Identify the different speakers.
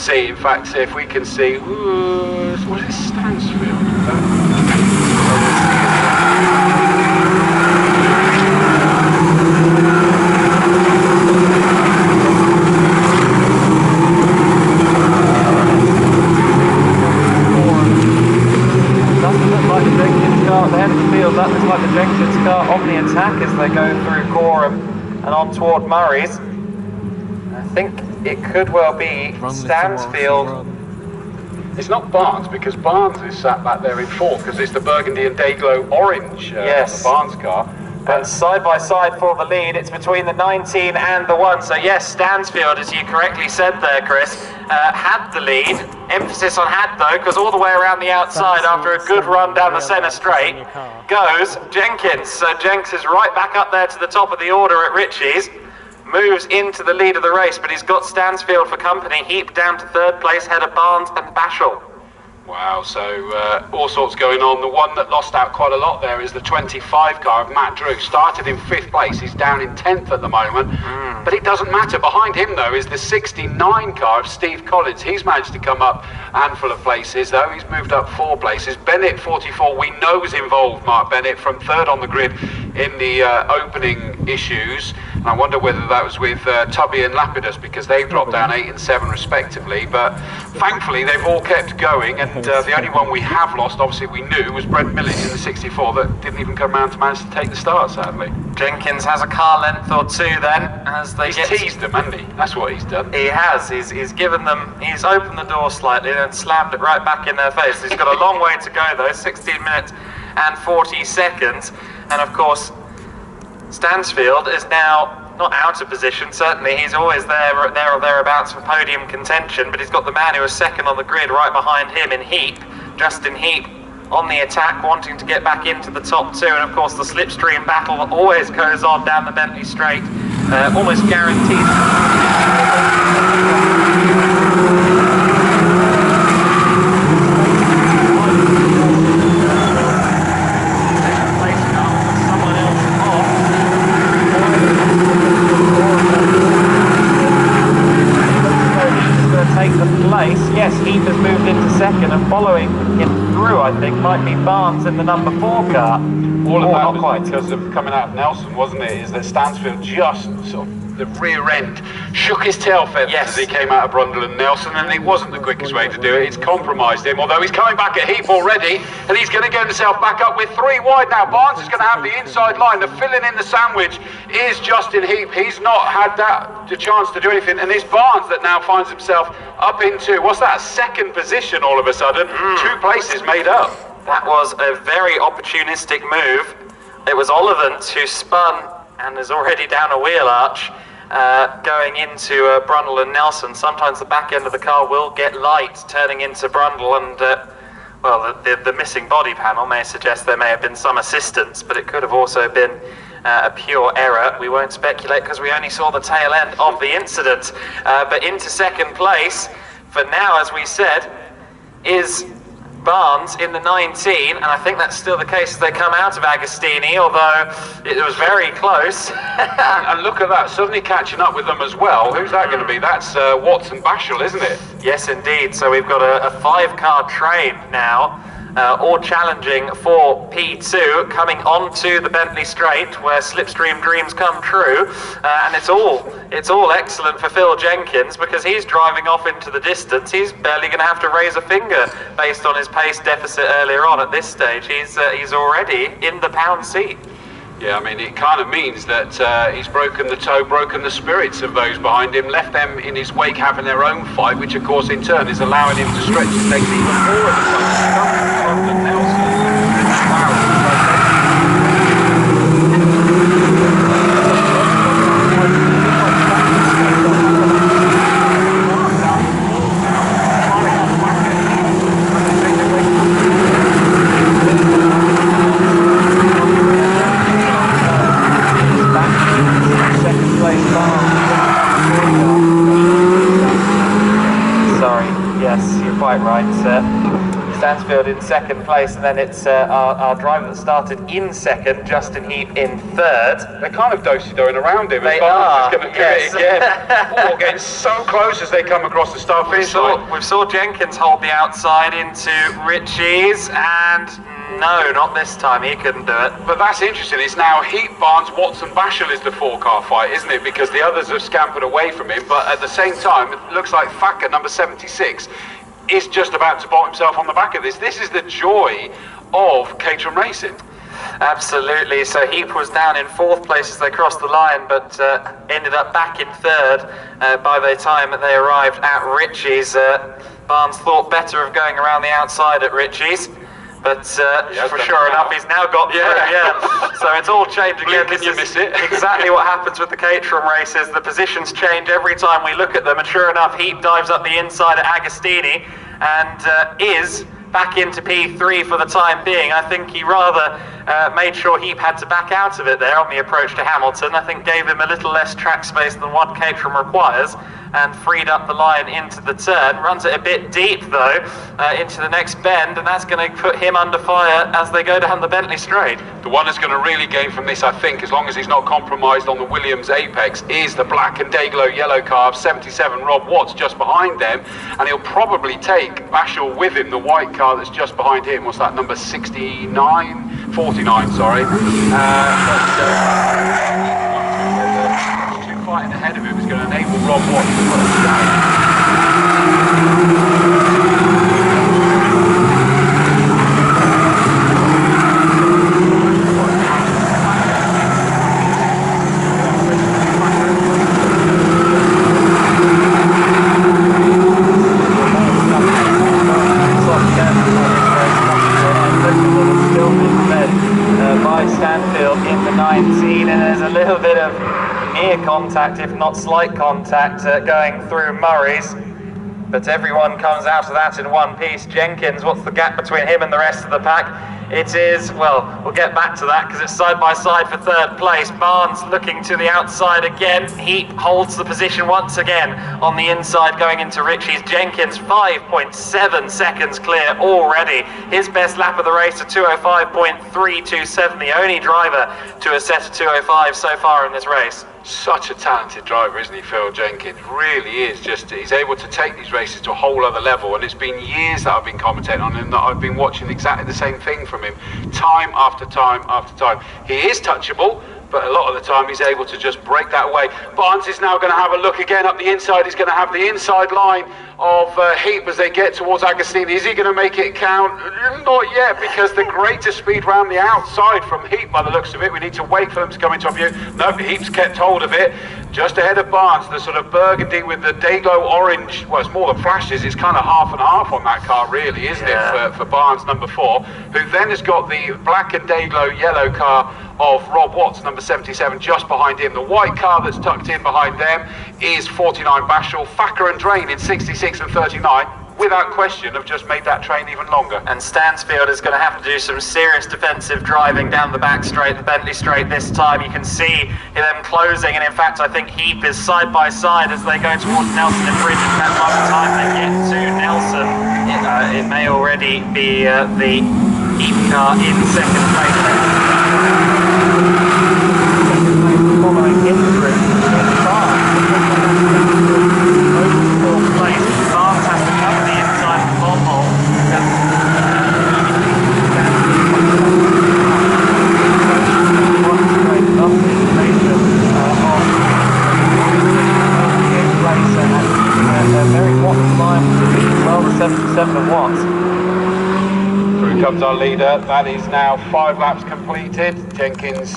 Speaker 1: see. In fact, if we can see, what is Stansfield?
Speaker 2: That looks like the Jenkins car on the attack as they go through Gorham and on toward Murray's. I think it could well be Stansfield.
Speaker 1: It's not Barnes, because Barnes is sat back there in fourth, because it's the burgundy and Dayglow orange
Speaker 2: yes.
Speaker 1: on the Barnes car.
Speaker 2: But side by side for the lead, it's between the 19 and the 1. So yes, Stansfield, as you correctly said there, Chris, had the lead. Emphasis on had though, because all the way around the outside after a good run down the centre straight goes Jenkins. So Jenks is right back up there to the top of the order at Ritchie's. Moves into the lead of the race, but he's got Stansfield for company. Heap down to third place, ahead of Barnes and Bashall.
Speaker 1: Wow, so all sorts going on. The one that lost out quite a lot there is the 25 car of Matt Drew. Started in 5th place, he's down in 10th at the moment. But it doesn't matter. Behind him, though, is the 69 car of Steve Collins. He's managed to come up a handful of places, though. He's moved up 4 places. Bennett, 44, we know is involved, Mark Bennett, from 3rd on the grid in the opening issues. And I wonder whether that was with Tubby and Lapidus, because they've dropped down 8 and 7 respectively. But thankfully, they've all kept going. And the only one we have lost, obviously we knew, was Brent Millage in the 64 that didn't even come around to manage to take the start, sadly.
Speaker 2: Jenkins has a car length or two then, as they
Speaker 1: teased them, hasn't he? That's what he's done.
Speaker 2: He has. He's given them, he's opened the door slightly and slammed it right back in their face. He's got a long way to go though, 16 minutes and 40 seconds. And of course, Stansfield is now not out of position, certainly he's always there or thereabouts for podium contention, but he's got the man who was second on the grid right behind him in Heap, Justin Heap, on the attack, wanting to get back into the top 2, and of course the slipstream battle always goes on down the Bentley Straight, almost guaranteed. Take the place. Yes, Heath has moved into second, and following him through, I think, might be Barnes in the number 4 car.
Speaker 1: All of that was because of coming out of Nelson, wasn't it? Is that Stansfield just sort of the rear end shook his tail feathers as he came out of Brundle and Nelson, and it wasn't the quickest way to do it. It's compromised him, although he's coming back at Heath already, and he's going to get himself back up with 3 wide now. Barnes is going to have the inside line. The filling in the sandwich is Justin Heath. He's not had the chance to do anything, and it's Barnes that now finds himself up into, what's that, 2nd position all of a sudden. 2 places made up.
Speaker 2: That was a very opportunistic move. It was Ollivant who spun and is already down a wheel arch. Going into Brundle and Nelson. Sometimes the back end of the car will get light turning into Brundle, and well, the missing body panel may suggest there may have been some assistance, but it could have also been a pure error. We won't speculate because we only saw the tail end of the incident. But into 2nd place for now, as we said, is Barnes in the 19, and I think that's still the case as they come out of Agostini, although it was very close.
Speaker 1: And look at that, suddenly catching up with them as well. Who's that going to be? That's Watson Bashall, isn't it?
Speaker 2: Yes, indeed. So we've got a 5-car train now, all challenging for P2, coming onto the Bentley Straight, where Slipstream dreams come true, and it's all excellent for Phil Jenkins, because he's driving off into the distance. He's barely going to have to raise a finger based on his pace deficit earlier on. At this stage, he's already in the pound seat.
Speaker 1: Yeah, I mean, it kind of means that he's broken the toe, broken the spirits of those behind him, left them in his wake having their own fight, which of course in turn is allowing him to stretch his legs even more at the front than Nelson.
Speaker 2: Sorry, yes, you're quite right, sir. Stansfield in second place, and then it's our driver that started in second, Justin Heap, in third.
Speaker 1: They're kind of do-si-doing around him.
Speaker 2: They
Speaker 1: Barnes
Speaker 2: are,
Speaker 1: is going to do it again. Getting so close as they come across the start finish line.
Speaker 2: We saw Jenkins hold the outside into Ritchie's, and no, not this time. He couldn't do it.
Speaker 1: But that's interesting. It's now Heap, Barnes, Watson, Bashel is the 4-car fight, isn't it? Because the others have scampered away from him. But at the same time, it looks like Thacker, number 76, is just about to bolt himself on the back of this. This is the joy of Caterham Racing.
Speaker 2: Absolutely. So Heap was down in 4th place as they crossed the line, but ended up back in 3rd by the time that they arrived at Ritchie's. Barnes thought better of going around the outside at Ritchie's, but for sure enough, he's now got through. Yeah. So it's all changed again.
Speaker 1: Can you miss it?
Speaker 2: Exactly what happens with the Caterham races. The positions change every time we look at them, and sure enough, Heap dives up the inside at Agostini and is back into P3 for the time being. I think he rather made sure Heap had to back out of it there on the approach to Hamilton. I think gave him a little less track space than what Caterham requires, and freed up the line into the turn. Runs it a bit deep though, into the next bend, and that's going to put him under fire as they go down the Bentley straight.
Speaker 1: The one that's going to really gain from this, I think, as long as he's not compromised on the Williams Apex, is the black and day-glow yellow car of 77 Rob Watts just behind them, and he'll probably take Bashel with him, the white car that's just behind him. What's that, number 49, sorry. Two fighting ahead of him is going to enable Rob Watts to put us down.
Speaker 2: By Stanfield in the 19, and there's a little bit of near contact, if not slight contact, going through Murray's, but everyone comes out of that in one piece. Jenkins, what's the gap between him and the rest of the pack? It is, well, we'll get back to that because it's side by side for 3rd place. Barnes looking to the outside again. Heap holds the position once again on the inside going into Ritchie's. Jenkins 5.7 seconds clear already. His best lap of the race, a 205.327, the only driver to have set a 205 so far in this race.
Speaker 1: Such a talented driver, isn't he, Phil Jenkins? Really is. He's able to take these races to a whole other level, and it's been years that I've been commentating on him, that I've been watching exactly the same thing from him, time after time after time. He is touchable, but a lot of the time he's able to just break that away. Barnes is now going to have a look again up the inside. He's going to have the inside line of Heap as they get towards Agostini. Is he going to make it count? Not yet, because the greater speed round the outside from Heap, by the looks of it. We need to wait for them to come into view. No, Heap's kept hold of it. Just ahead of Barnes, the sort of burgundy with the day-glow orange. Well, it's more than flashes. It's kind of half and half on that car, really, isn't it, for Barnes, number 4, who then has got the black and day-glow yellow car of Rob Watts, number 77, just behind him. The white car that's tucked in behind them is 49 Bashel. Thacker and Drain in 66 and 39, without question, have just made that train even longer.
Speaker 2: And Stansfield is going to have to do some serious defensive driving down the back straight, the Bentley straight this time. You can see them closing, and in fact I think Heap is side by side as they go towards Nelson and Bridge. In fact, by the time they get to Nelson, it may already be the Heap car in second place. Following him through in Barnes. Fourth place. Barnes has to cover the inside of the bomb hole. Very Watts line to well the 77 Watts.
Speaker 1: Through comes our leader. That is now 5 laps completed. Jenkins